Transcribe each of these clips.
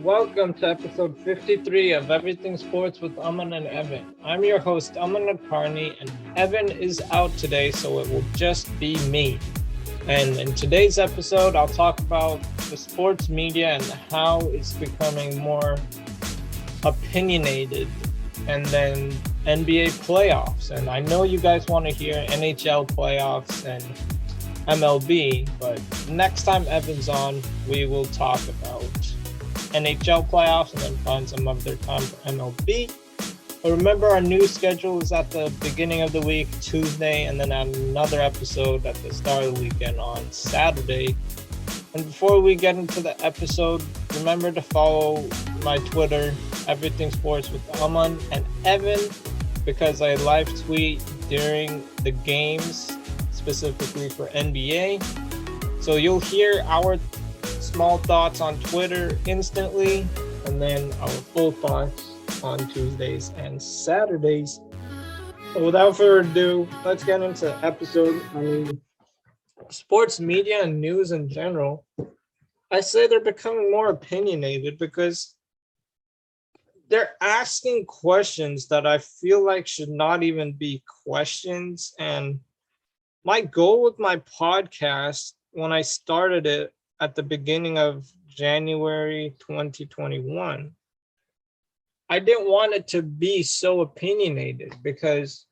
Welcome to episode 53 of Everything Sports with Aman and Evan. I'm your host, Aman Akarni, and Evan is out today, so it will just be me. And in today's episode, I'll talk about the sports media and how it's becoming more opinionated, and then NBA playoffs. And I know you guys want to hear NHL playoffs and MLB, but next time Evan's on, we will talk about NHL playoffs and then find some other time for MLB. But remember, our news schedule is at the beginning of the week, Tuesday, and then another episode at the start of the weekend on Saturday. And before we get into the episode, remember to follow my Twitter, Everything Sports with Aman and Evan, because I live tweet during the games, specifically for NBA. So you'll hear our small thoughts on Twitter instantly, and then our full thoughts on Tuesdays and Saturdays. So without further ado, let's get into the episode. Sports media and news in general, I say they're becoming more opinionated because they're asking questions that I feel like should not even be questions. And my goal with my podcast when I started it at the beginning of January 2021, I didn't want it to be so opinionated because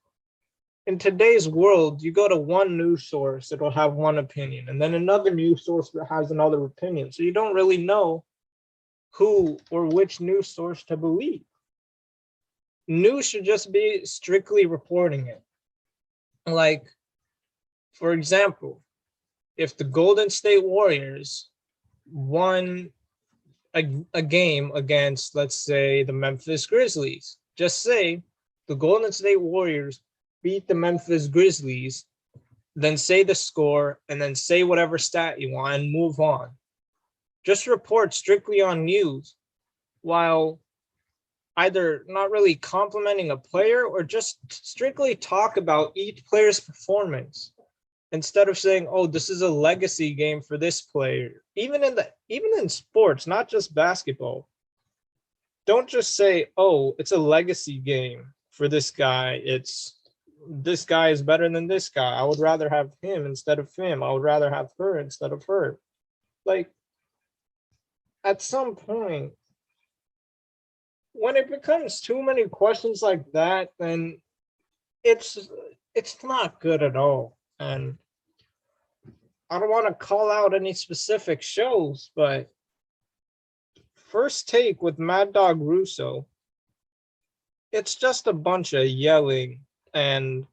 in today's world, you go to one news source, it'll have one opinion, and then another news source that has another opinion. So you don't really know who or which news source to believe. News should just be strictly reporting it. Like, for example, if the Golden State Warriors won a game against, let's say, the Memphis Grizzlies, just say the Golden State Warriors beat the Memphis Grizzlies, then say the score, and then say whatever stat you want and move on. Just report strictly on news while either not really complimenting a player or just strictly talk about each player's performance, instead of saying, oh, this is a legacy game for this player. Even in sports, not just basketball, don't just say, oh, it's a legacy game for this guy. This guy is better than this guy. I would rather have him instead of him. I would rather have her instead of her. Like, at some point, when it becomes too many questions like that, then it's not good at all. And I don't want to call out any specific shows, but First Take with Mad Dog Russo, it's just a bunch of yelling and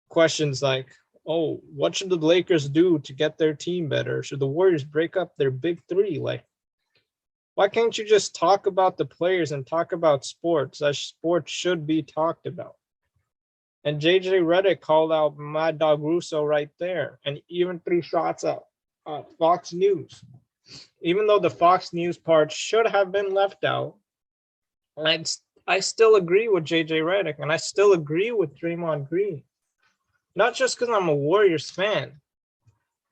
questions like, oh, what should the Lakers do to get their team better? Should the Warriors break up their big three? Like, why can't you just talk about the players and talk about sports as sports should be talked about? And JJ Redick called out Mad Dog Russo right there, and even 3 shots at Fox News. Even though the Fox News part should have been left out, I still agree with JJ Redick, and I still agree with Draymond Green. Not just because I'm a Warriors fan.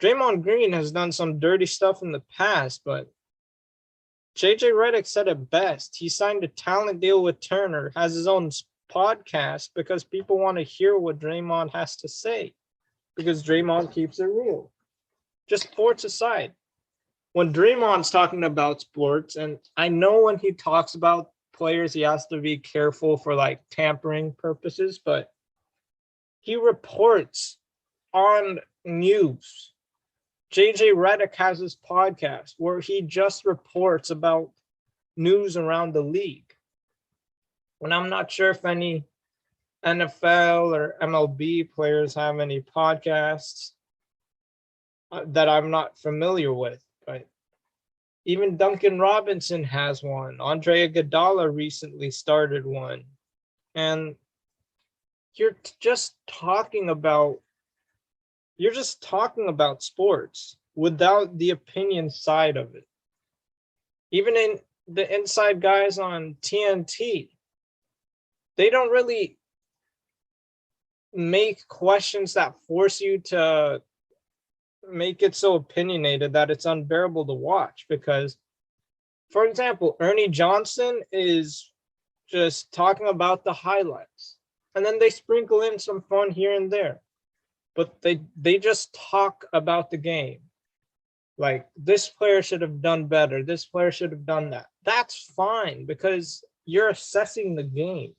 Draymond Green has done some dirty stuff in the past, but JJ Redick said it best. He signed a talent deal with Turner, has his own podcast because people want to hear what Draymond has to say, because Draymond keeps it real. Just sports aside, when Draymond's talking about sports, and I know when he talks about players, he has to be careful for like tampering purposes, but he reports on news. JJ Redick has his podcast where he just reports about news around the league. And I'm not sure if any NFL or MLB players have any podcasts that I'm not familiar with, but even Duncan Robinson has one. Andre Iguodala recently started one. And you're just talking about sports without the opinion side of it. Even in the inside guys on TNT, they don't really make questions that force you to make it so opinionated that it's unbearable to watch, because For example, Ernie Johnson is just talking about the highlights, and then they sprinkle in some fun here and there, but they just talk about the game. Like, this player should have done better, this player should have done that. That's fine because you're assessing the game.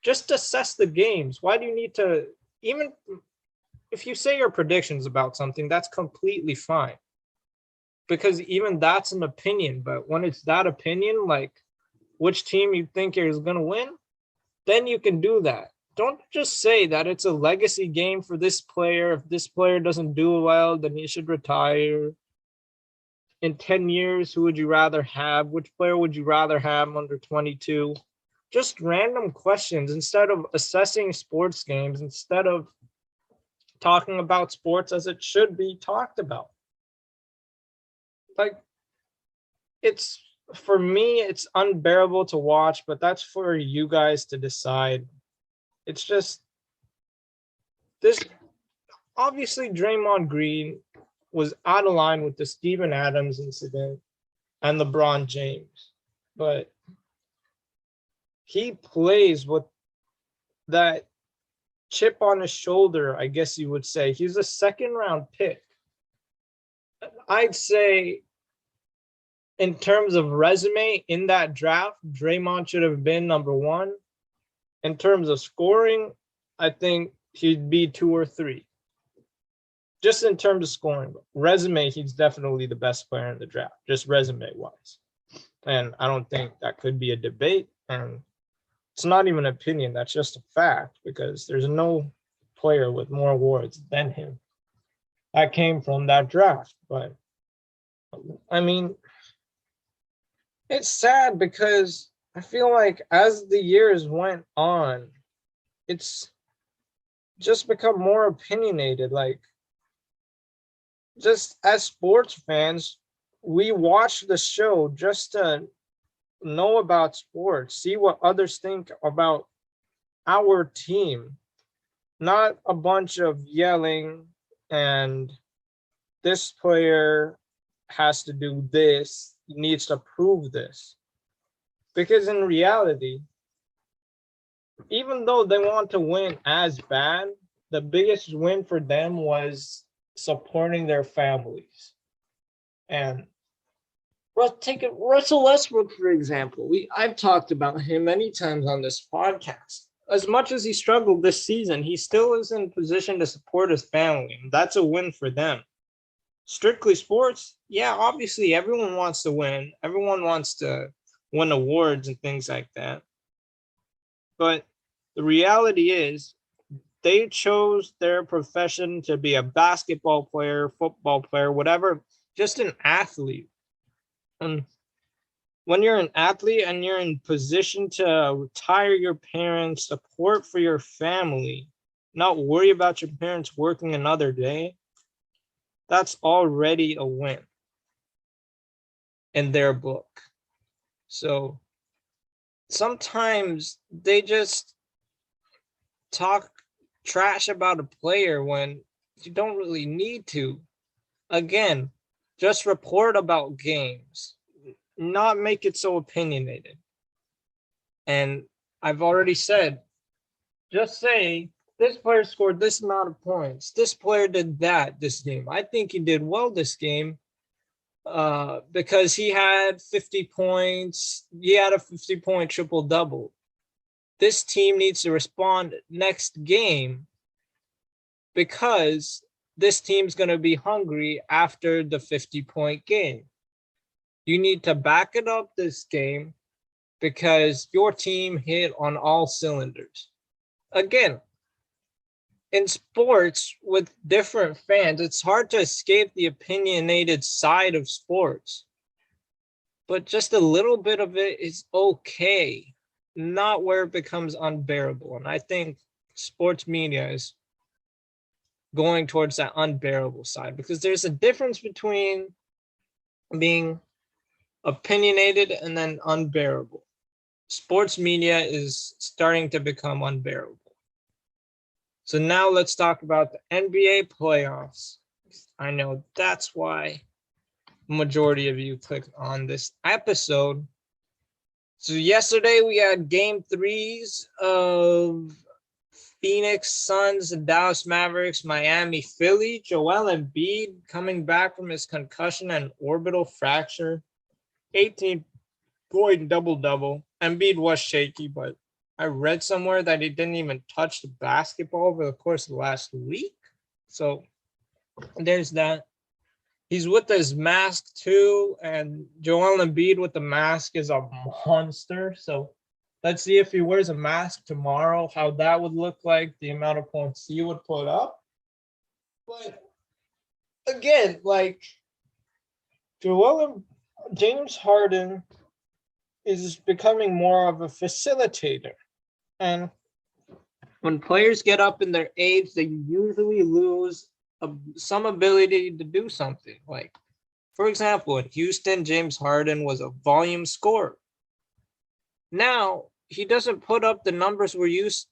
Just assess the games. Why do you need to, even if you say your predictions about something, that's completely fine, because even that's an opinion. But when it's that opinion, like which team you think is going to win, then you can do that. Don't just say that it's a legacy game for this player. If this player doesn't do well, then he should retire. In 10 years, who would you rather have? Which player would you rather have under 22? Just random questions instead of assessing sports games, instead of talking about sports as it should be talked about. Like, it's, for me, it's unbearable to watch, but that's for you guys to decide. It's just this. Obviously, Draymond Green was out of line with the Steven Adams incident and LeBron James, but he plays with that chip on his shoulder, I guess you would say. He's a second round pick. I'd say, in terms of resume in that draft, Draymond should have been number one. In terms of scoring, I think he'd be 2 or 3. Just in terms of scoring. Resume, he's definitely the best player in the draft, just resume wise. And I don't think that could be a debate. And it's not even an opinion, that's just a fact, because there's no player with more awards than him that came from that draft. But I mean, it's sad because I feel like as the years went on, it's just become more opinionated. Like, just as sports fans, we watch the show just to know about sports, see what others think about our team, not a bunch of yelling and this player has to do this, he needs to prove this. Because in reality, even though they want to win as bad, the biggest win for them was supporting their families. And take Russell Westbrook, for example. I've talked about him many times on this podcast. As much as he struggled this season, he still is in position to support his family. And that's a win for them. Strictly sports, yeah, obviously everyone wants to win. Everyone wants to win awards and things like that. But the reality is, they chose their profession to be a basketball player, football player, whatever, just an athlete. And when you're an athlete and you're in position to retire your parents, support for your family, not worry about your parents working another day, that's already a win in their book. So sometimes they just talk trash about a player when you don't really need to. Again, just report about games, not make it so opinionated. And I've already said, just say, this player scored this amount of points, this player did that this game, I think he did well this game because he had 50 points, he had a 50-point triple-double. This team needs to respond next game because this team's going to be hungry after the 50-point game. You need to back it up this game because your team hit on all cylinders. Again, in sports with different fans, it's hard to escape the opinionated side of sports. But just a little bit of it is okay, not where it becomes unbearable. And I think sports media is going towards that unbearable side, because there's a difference between being opinionated and then unbearable. Sports media is starting to become unbearable. So now let's talk about the NBA playoffs. I know that's why majority of you clicked on this episode. So yesterday we had game threes of Phoenix Suns and Dallas Mavericks, Miami, Philly. Joel Embiid coming back from his concussion and orbital fracture. 18-point double-double. Embiid was shaky, but I read somewhere that he didn't even touch the basketball over the course of the last week. So there's that. He's with his mask too, and Joel Embiid with the mask is a monster. So let's see if he wears a mask tomorrow, how that would look like, the amount of points he would put up. But again, like James Harden is becoming more of a facilitator. And when players get up in their age, they usually lose some ability to do something. Like, for example, in Houston, James Harden was a volume scorer. Now, he doesn't put up the numbers we're used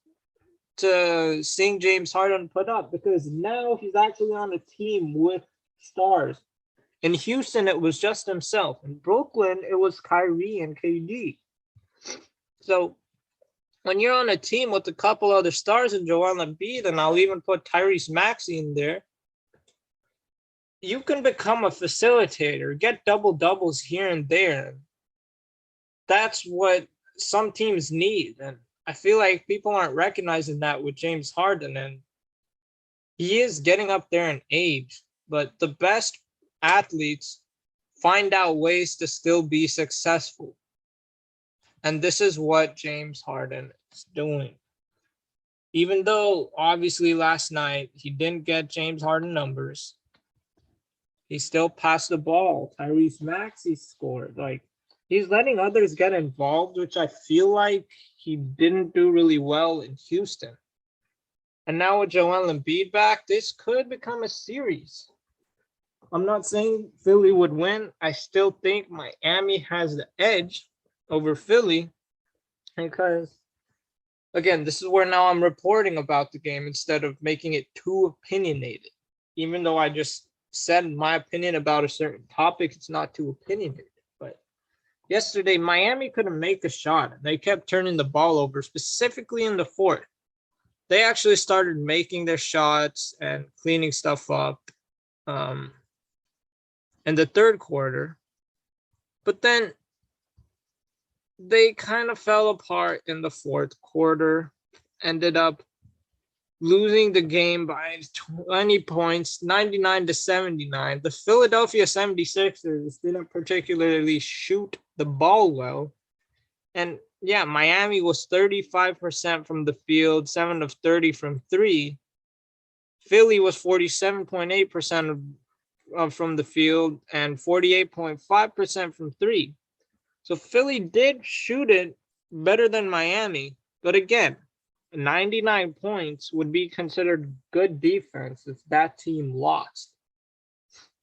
to seeing James Harden put up because now he's actually on a team with stars. In Houston, it was just himself. In Brooklyn, it was Kyrie and KD. So when you're on a team with a couple other stars and Joel Embiid, and I'll even put Tyrese Maxey in there, you can become a facilitator, get double-doubles here and there. That's what some teams need. And I feel like people aren't recognizing that with James Harden. And he is getting up there in age, but the best athletes find out ways to still be successful. And this is what James Harden is doing. Even though, obviously, last night he didn't get James Harden numbers, he still passed the ball. Tyrese Maxey scored. Like, he's letting others get involved, which I feel like he didn't do really well in Houston. And now with Joel Embiid back, this could become a series. I'm not saying Philly would win. I still think Miami has the edge over Philly because, again, this is where now I'm reporting about the game instead of making it too opinionated. Even though I just said my opinion about a certain topic, it's not too opinionated. But yesterday, Miami couldn't make a shot. They kept turning the ball over, specifically in the fourth. They actually started making their shots and cleaning stuff up in the third quarter. But then they kind of fell apart in the fourth quarter, ended up losing the game by 20 points, 99-79. The Philadelphia 76ers didn't particularly shoot the ball well. And yeah, Miami was 35% from the field, 7 of 30 from 3. Philly was 47.8% from the field and 48.5% from 3. So Philly did shoot it better than Miami. But again, 99 points would be considered good defense if that team lost.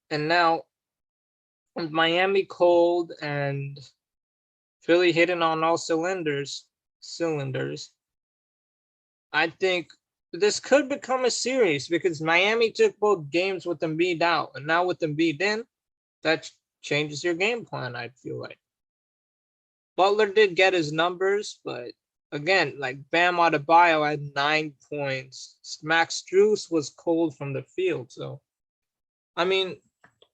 And now, with Miami cold and Philly hitting on all cylinders, I think this could become a series because Miami took both games with Embiid out. And now with Embiid in, that changes your game plan, I feel like. Butler did get his numbers, but again, like Bam Adebayo had 9 points. Max Strus was cold from the field. So, I mean,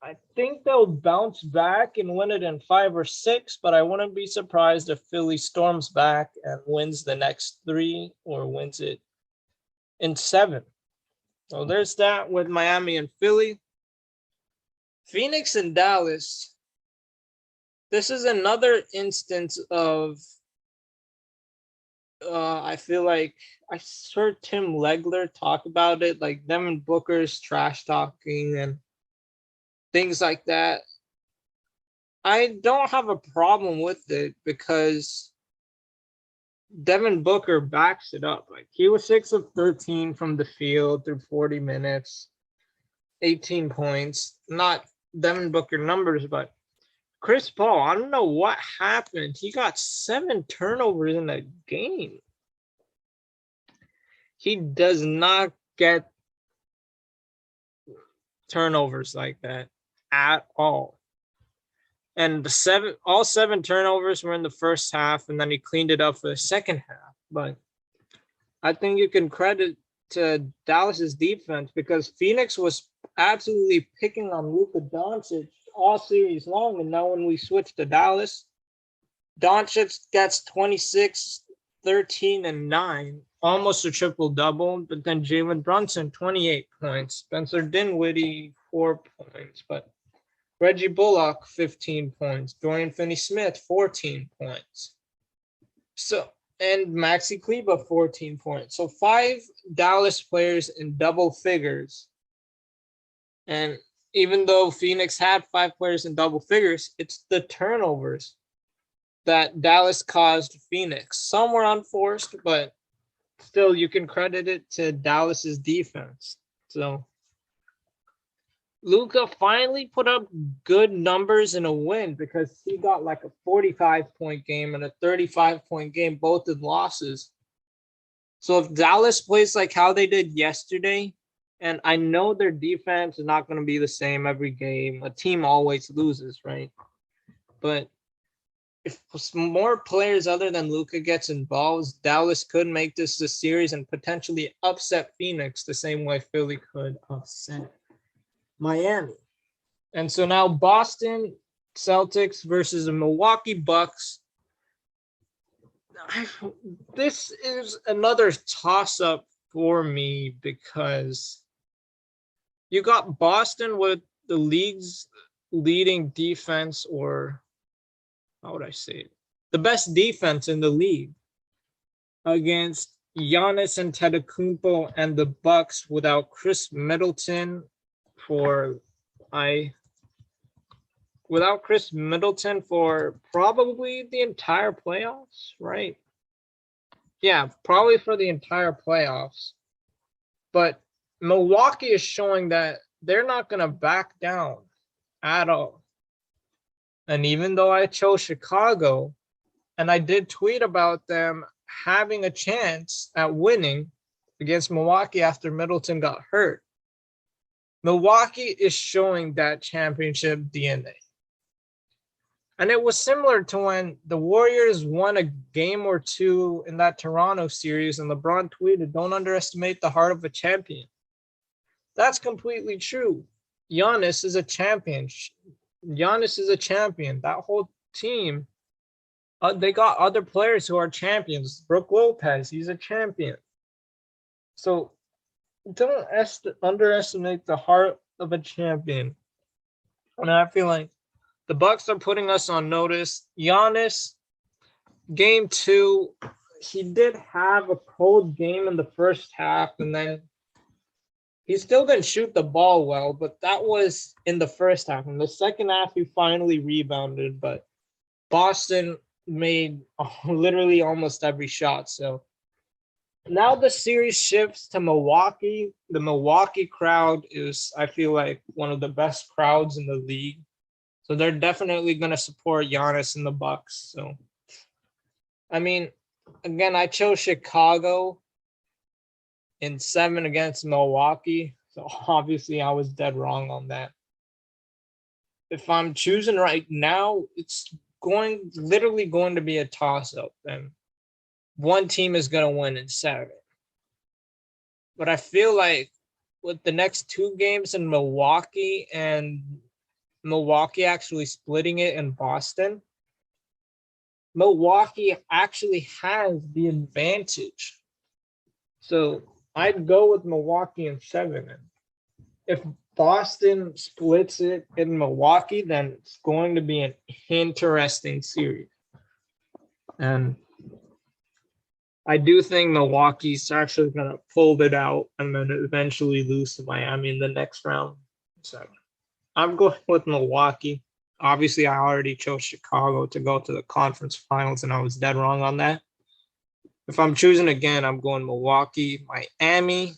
I think they'll bounce back and win it in 5 or 6, but I wouldn't be surprised if Philly storms back and wins the next 3 or wins it in 7. So there's that with Miami and Philly. Phoenix and Dallas. This is another instance of I feel like I heard Tim Legler talk about it, like Devin Booker's trash talking and things like that. I don't have a problem with it because Devin Booker backs it up. Like, he was 6 of 13 from the field through 40 minutes, 18 points. Not Devin Booker numbers, but Chris Paul, I don't know what happened. He got 7 turnovers in a game. He does not get turnovers like that at all. And all seven turnovers were in the first half, and then he cleaned it up for the second half. But I think you can credit to Dallas's defense because Phoenix was absolutely picking on Luka Doncic all series long, and now when we switch to Dallas, Doncic gets 26, 13, and 9, almost a triple double. But then Jalen Brunson, 28 points. Spencer Dinwiddie, 4 points. But Reggie Bullock, 15 points. Dorian Finney-Smith, 14 points. So, and Maxi Kleber, 14 points. So 5 Dallas players in double figures. And even though Phoenix had 5 players in double figures, it's the turnovers that Dallas caused Phoenix. Some were unforced, but still you can credit it to Dallas's defense. So Luka finally put up good numbers in a win because he got like a 45-point game and a 35-point game, both in losses. So if Dallas plays like how they did yesterday, and I know their defense is not going to be the same every game. A team always loses, right? But if more players other than Luka gets involved, Dallas could make this a series and potentially upset Phoenix the same way Philly could upset Miami. And so now Boston Celtics versus the Milwaukee Bucks. This is another toss-up for me because you got Boston with the league's leading defense, or how would I say it? The best defense in the league against Giannis Antetokounmpo and the Bucks without Chris Middleton without Chris Middleton for probably the entire playoffs, right? Yeah, probably for the entire playoffs. But Milwaukee is showing that they're not going to back down at all. And even though I chose Chicago, and I did tweet about them having a chance at winning against Milwaukee after Middleton got hurt, Milwaukee is showing that championship DNA. And it was similar to when the Warriors won a game or two in that Toronto series, and LeBron tweeted, "Don't underestimate the heart of a champion." That's completely true. Giannis is a champion. Giannis is a champion. That whole team, they got other players who are champions. Brook Lopez, he's a champion. So don't underestimate the heart of a champion. And I feel like the Bucks are putting us on notice. Giannis, game 2, he did have a cold game in the first half, and then he still didn't shoot the ball well, but that was in the first half. In the second half, he finally rebounded, but Boston made literally almost every shot. So now the series shifts to Milwaukee. The Milwaukee crowd is, I feel like, one of the best crowds in the league. So they're definitely going to support Giannis and the Bucks. So, I mean, again, I chose Chicago in 7 against Milwaukee. So obviously I was dead wrong on that. If I'm choosing right now, it's literally going to be a toss-up. And one team is going to win in 7. But I feel like with the next 2 games in Milwaukee and Milwaukee actually splitting it in Boston, Milwaukee actually has the advantage. So I'd go with Milwaukee in 7. And if Boston splits it in Milwaukee, then it's going to be an interesting series. And I do think Milwaukee's actually going to pull it out and then eventually lose to Miami in the next round. So I'm going with Milwaukee. Obviously, I already chose Chicago to go to the conference finals, and I was dead wrong on that. If I'm choosing again, I'm going Milwaukee, Miami,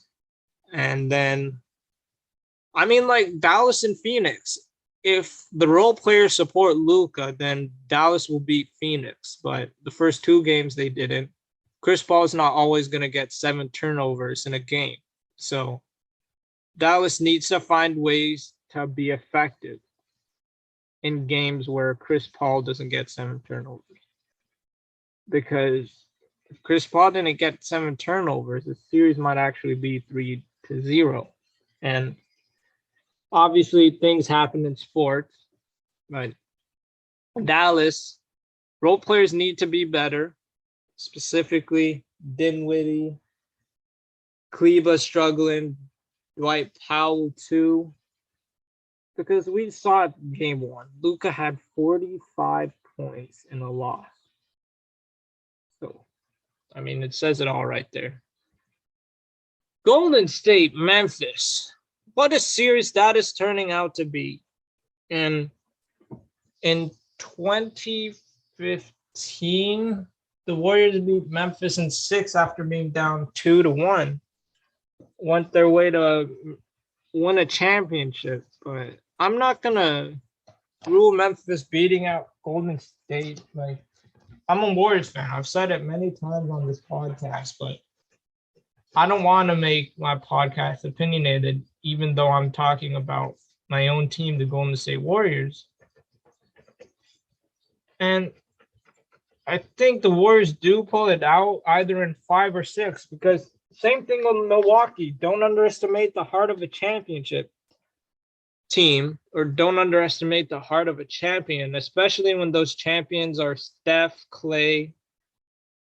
and then, I mean, like Dallas and Phoenix. If the role players support Luka, then Dallas will beat Phoenix. But the first 2 games, they didn't. Chris Paul's not always going to get 7 turnovers in a game. So Dallas needs to find ways to be effective. in games where Chris Paul doesn't get 7 turnovers. Because if Chris Paul didn't get 7 turnovers, the series might actually be 3-0. And obviously, things happen in sports, but Dallas role players need to be better, specifically Dinwiddie, Kleba struggling, Dwight Powell too. Because we saw it game one. Luka had 45 points in a loss. So, I mean, it says it all right there. Golden State, Memphis. What a series that is turning out to be. And in 2015, the Warriors beat Memphis in 6 after being down 2-1. Went their way to win a championship, but I'm not gonna rule Memphis beating out Golden State. Like, I'm a Warriors fan. I've said it many times on this podcast, but I don't want to make my podcast opinionated, even though I'm talking about my own team, the Golden State Warriors. And I think the Warriors do pull it out either in 5 or 6, because same thing with Milwaukee. Don't underestimate the heart of a championship team, or don't underestimate the heart of a champion, especially when those champions are Steph, Clay,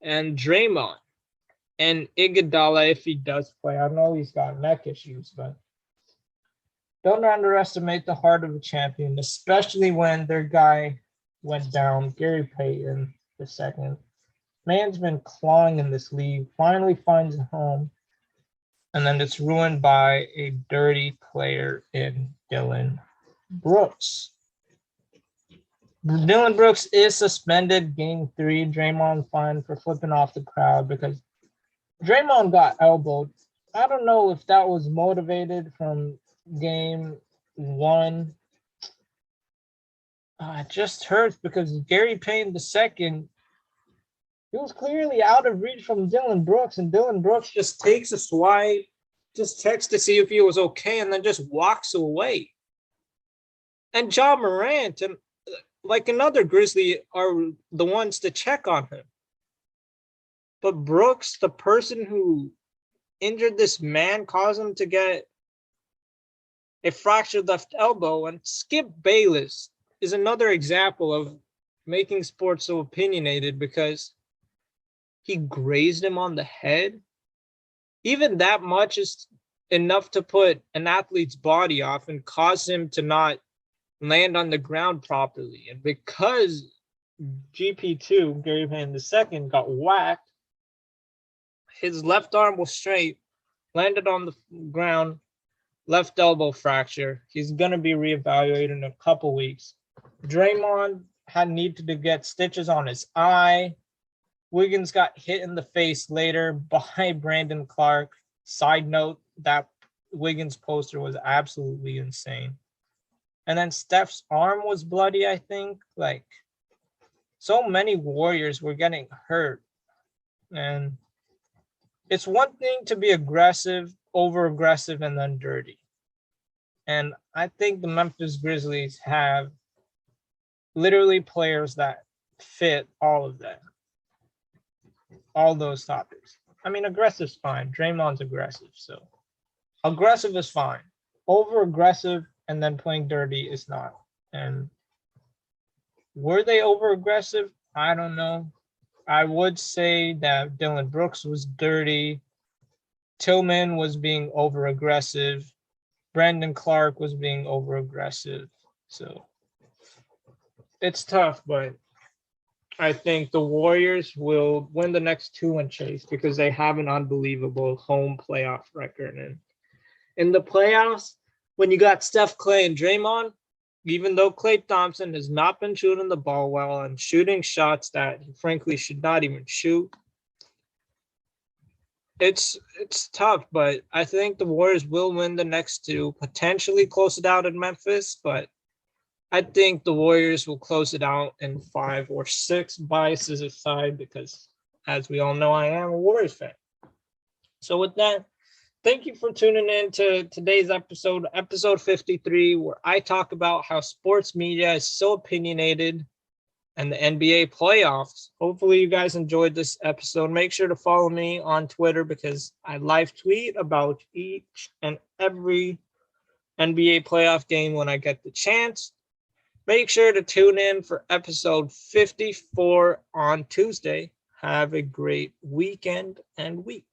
and Draymond. And Iguodala, if he does play. I know he's got neck issues, but don't underestimate the heart of a champion, especially when their guy went down, Gary Payton II. Man's been clawing in this league, finally finds a home, and then it's ruined by a dirty player in Dillon Brooks. Dillon Brooks is suspended game 3. Draymond fined for flipping off the crowd because Draymond got elbowed. I don't know if that was motivated from game 1. It just hurts because Gary Payton II, he was clearly out of reach from Dillon Brooks, and Dillon Brooks just takes a swipe, just checks to see if he was okay, and then just walks away. And John Morant and like another Grizzly are the ones to check on him. But Brooks, the person who injured this man, caused him to get a fractured left elbow. And Skip Bayless is another example of making sports so opinionated because he grazed him on the head. Even that much is enough to put an athlete's body off and cause him to not land on the ground properly. And because GP2, Gary Payton II, got whacked, his left arm was straight, landed on the ground, left elbow fracture. He's going to be reevaluated in a couple weeks. Draymond had needed to get stitches on his eye. Wiggins got hit in the face later by Brandon Clark. Side note, that Wiggins poster was absolutely insane. And then Steph's arm was bloody, I think. Like, so many Warriors were getting hurt. And it's one thing to be aggressive, over-aggressive, and then dirty. And I think the Memphis Grizzlies have literally players that fit all of that. All those topics. I mean, aggressive's fine. Draymond's aggressive, so aggressive is fine. Over-aggressive and then playing dirty is not. And were they over-aggressive? I don't know. I would say that Dillon Brooks was dirty. Tillman was being over-aggressive. Brandon Clark was being over-aggressive. So it's tough, but I think the Warriors will win the next 2 and chase because they have an unbelievable home playoff record. And in the playoffs, when you got Steph, Clay, and Draymond, even though Klay Thompson has not been shooting the ball well and shooting shots that he frankly should not even shoot, it's tough. But I think the Warriors will win the next 2, potentially close it out in Memphis, but I think the Warriors will close it out in 5 or 6, biases aside, because as we all know, I am a Warriors fan. So with that, Thank you for tuning in to today's episode, episode 53, where I talk about how sports media is so opinionated and the NBA playoffs. Hopefully, you guys enjoyed this episode. Make sure to follow me on Twitter because I live tweet about each and every NBA playoff game when I get the chance. Make sure to tune in for episode 54 on Tuesday. Have a great weekend and week.